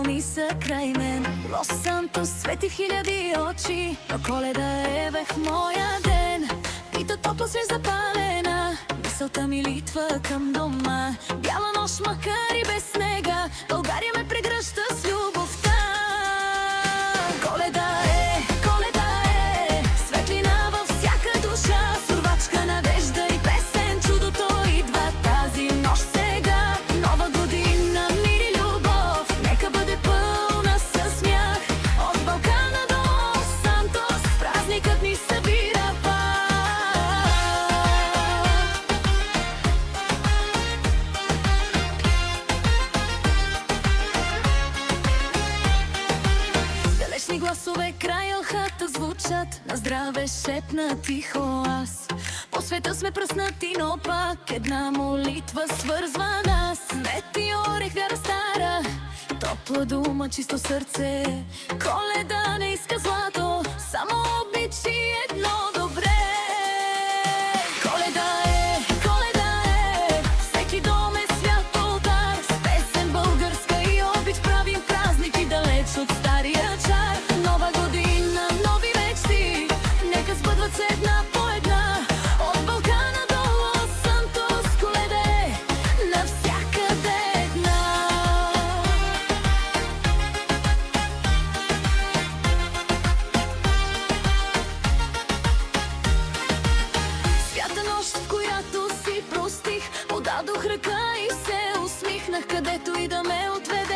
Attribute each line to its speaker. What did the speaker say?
Speaker 1: вълни са край мен. Лос Сантос свети в хиляди очи, но Коледа е в моя ден. Пита топла свеж запалена, мисълта ми литва към дома. Бяла нощ, макар и без снега, България ме прегръща с любовта. Коледа е светлина във всяка душа, сурвачка, надежда и песен. Чудото идва тази нощ сега. Нова година, мир и любов, нека бъде пълна със смях. От Балкана до Лос Сантос празникът ни събира пак. Далечни гласове край елхата звучат, на здраве шепна тихо аз. По света сме пръснати, но пак една молитва свързва нас. Метеорех, вяра стара, топла дума, чисто сърце. Коледа не иска злато, само обич и едно добре. Коледа е, всеки дом е свят олтар. С песен българска и обич правим празники далеч от стария чар. Нова година, нови мечти, нека сбъдват се една по една. От Балкана до Лос Сантос, Коледа е навсякъде една. Свята нощ, в която си простих, подадох ръка и се усмихнах, където и да ме отведе.